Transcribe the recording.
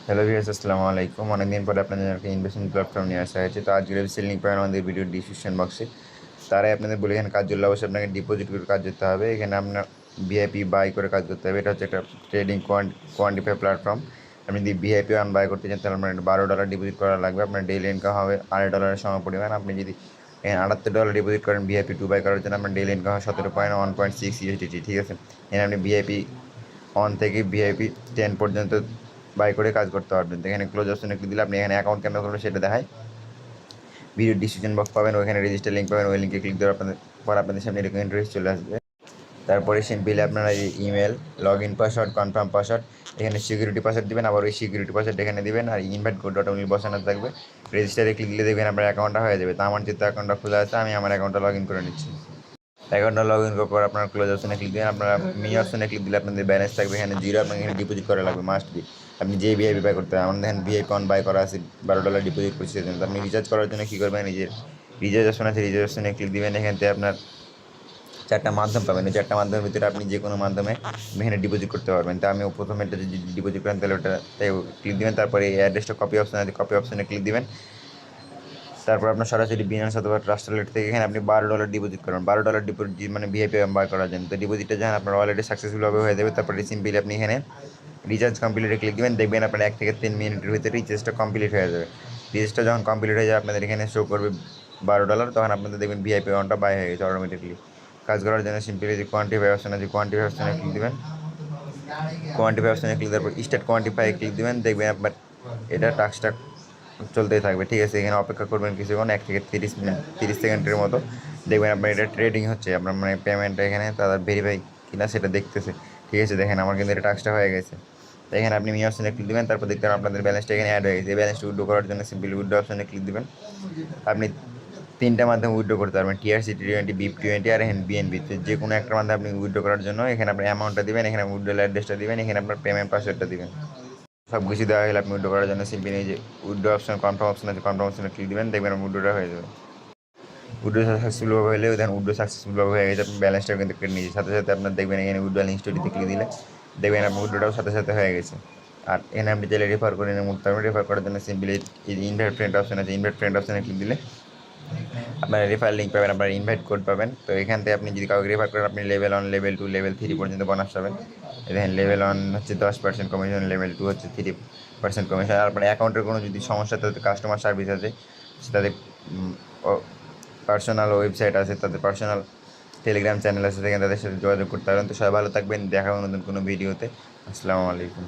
Hello viewers, আসসালামু আলাইকুম। অনেকদিন পরে আপনাদের একটা ইনভেস্টমেন্ট প্ল্যাটফর্ম নিয়ে আসা হয়েছে। তো আজকের ওয়েবসাইট লিঙ্ক পাবেন আমাদের ভিডিওর ডিসক্রিপশন বক্সে। তারাই আপনাদের বলে এখানে কাজ করলে অবশ্যই আপনাকে ডিপোজিট করে কাজ করতে হবে। এখানে আপনার ভিআইপি বাই করে কাজ করতে হবে। এটা হচ্ছে একটা ট্রেডিং কোয়ান্টিফাই প্ল্যাটফর্ম। আপনি যদি ভিআইপি ওয়ান বাই করতে চান তাহলে আপনার $12 ডিপোজিট করা লাগবে। আপনার ডেইলি ইনকাম হবে $8 সম পরিমাণ। আপনি যদি $78 ডিপোজিট করেন ভিআইপি টু বাই করার জন্য আপনার ডেইলি ইনকাম হয় 17.1.6 USDT। ঠিক আছে, এখানে আপনি ভিআইপি অন থেকে ভিআইপি 10 পর্যন্ত বাই করে কাজ করতে পারবেন। তো এখানে ক্লোজ অপশনে ক্লিক দিলে আপনি এখানে অ্যাকাউন্ট কেন করবেন সেটা দেখায়। ভিডিও ডিসক্রিপশন বক্স পাবেন, ওইখানে রেজিস্টার লিঙ্ক পাবেন। ওই লিঙ্কে ক্লিক দেওয়ার আপনাদের সামনে এরকম ইন্টারফেস চলে আসবে। তারপরে সিম্পলি আপনারা এই email, log in password, confirm password, এখানে সিকিউরিটি পাসওয়ার্ড দিবেন। আবার ওই সিকিউরিটি পাসওয়ার্ড এখানে দিবেন আর ইনভাইট কোড অটোমেটিক বসানো থাকবে। রেজিস্টারে ক্লিক দিলে দেখবেন আপনার অ্যাকাউন্টটা হয়ে যাবে। তো আমার যেহেতু অ্যাকাউন্টটা খোলা আছে, আমি আমার অ্যাকাউন্টটা লগ ইন করে নিচ্ছি। অ্যাকাউন্টটা লগ ইন করার পর আপনার ক্লোজ অপশনে ক্লিক দিবেন। আপনারা মি অপশনে ক্লিক দিলে আপনাদের ব্যালেন্স থাকবে এখানে জিরো। আপনাকে এখানে ডিপোজিট করা লাগবে, মাস্ট বি। আপনি যে ভিআইপি বাই করতে হবে, আমাদের এখানে ভিআইপি অন বাই করা আছে, $12 ডিপোজিট করছি। তো আপনি রিচার্জ করার জন্য কী করবেন, নিজের রিচার্জ অপশন আছে, রিচার্জ অপশনে ক্লিক দিবেন। এখান থেকে আপনার চারটা মাধ্যম পাবেন। ওই চারটা মাধ্যমের ভিতরে আপনি যে কোনো মাধ্যমে এখানে ডিপোজিট করতে পারবেন। তো আমি প্রথমে এটা যদি ডিপোজিট করেন তাহলে ওটাতে ক্লিক দিবেন। তারপরে এই অ্যাড্রেসটা কপি অপশন আছে, কপি অপশনে ক্লিক দিবেন। তারপর আপনার সরাসরি বিনান্স অথবা ট্রাস্ট ওয়ালেট থেকে এখানে আপনি $12 ডিপোজিট করেন। $12 ডিপোজিট মানে ভিআইপি বাই করার জন্য। তো ডিপোজিটটা যখন আপনার অলরেডি সাকসেসফুলভাবে হয়ে যাবে, তারপরে সিম্পলি আপনি এখানে রিচার্জ কমপ্লিটে ক্লিক দেবেন। দেখবেন আপনার 1 থেকে 3 মিনিটের ভিতরে রিচার্জটা কমপ্লিট হয়ে যাবে। রিচার্জটা যখন কমপ্লিট হয়ে যাবে আপনাদের এখানে শো করবে $12, তখন আপনাদের দেখবেন ভিআইপি অনটা বাই হয়ে গেছে অটোমেটিকলি। কাজ করার জন্য সিম্পলি যে কোয়ান্টিফাই অপশন আছে, কোয়ান্টিফাই অপশনে ক্লিক দেবেন। কোয়ান্টিফাই অপশনে ক্লিক দেওয়ার পর স্টার্ট কোয়ান্টিফাই ক্লিক দেবেন। দেখবেন আপনার এটা টাস্কটা চলতেই থাকবে। ঠিক আছে, এখানে অপেক্ষা করবেন কিছুক্ষণ, 1 থেকে 30 সেকেন্ডের মতো। দেখবেন আপনার এটা ট্রেডিং হচ্ছে, আপনার মানে পেমেন্টটা এখানে তারা ভেরিফাই কিনা সেটা দেখতেছে। ঠিক আছে, দেখেন আমার কিন্তু এটা টাস্কটা হয়ে গেছে। তো এখানে আপনি মি অপশনে ক্লিক দেবেন। তারপর দেখতে পাবেন আপনাদের ব্যালেন্সটা এখানে অ্যাড হয়ে গেছে। এই ব্যালেন্সটা উইথড্র করার জন্য সিম্পলি উইথড্র অপশনে ক্লিক দেবেন। আপনি 3টা মাধ্যমে উইথড্র করতে পারবেন, টিআরসি, টি20, BIP20 আর বিএনবি। যে কোনো একটার মাধ্যমে আপনি উইথড্র করার জন্য এখানে আপনি অ্যামাউন্টটা দিবেন, এখানে উইথড্রল অ্যাড্রেসটা দিবেন, এখানে আপনার পেমেন্ট পাসওয়ার্ডটা দিবেন। সব কিছু দেওয়া হলে আপনি উইথড্র করার জন্য সিম্পলি এই যে উইথড্র অপশন, কনফার্ম অপশন আছে, কনফার্ম অপশনে ক্লিক দেবেন। দেখবেন উইথড্রটা হয়ে যাবে। উইথড্র সাকসেসফুলভাবে হলে দেখেন উইথড্র সাকসেসফুলভাবে হয়ে গেছে। আপনি ব্যালেন্সটা কিন্তু কেটে নিয়েছে। সাথে সাথে আপনার দেখবেন এখানে উইথড্রল হিস্টোরিতে ক্লিক দিলে দেখবেন আপনার উইথড্রটাও সাথে সাথে হয়ে গেছে। আর এখানে আপনি চাইলে রেফার করে নিয়ে মুক্ত পারবেন। রেফার করার জন্য সিম্পলি এই যে ইনভাইট ফ্রেন্ড অপশন আছে, ইনভাইট ফ্রেন্ড অপশনে ক্লিক দিলে আপনার রেফার লিঙ্ক পাবেন, আপনার ইনভাইট কোড পাবেন। তো এখান থেকে আপনি যদি কাউকে রেফার করেন, আপনি লেভেল 1, লেভেল 2, লেভেল 3 পর্যন্ত বোনাস পাবেন। দেখেন লেভেল 1 হচ্ছে 10% কমিশন, লেভেল 2 হচ্ছে 3% কমিশন। আর আপনার অ্যাকাউন্টের কোনো যদি সমস্যা, তাদের কাস্টমার সার্ভিস আছে, তাদের পার্সোনাল ওয়েবসাইট আছে, তাদের পার্সোনাল টেলিগ্রাম চ্যানেল আছে, সেখানে তাদের সাথে যোগাযোগ করতে পারেন। তো সবাই ভালো থাকবেন, দেখা হবে নতুন কোনো ভিডিওতে। আসসালামু আলাইকুম।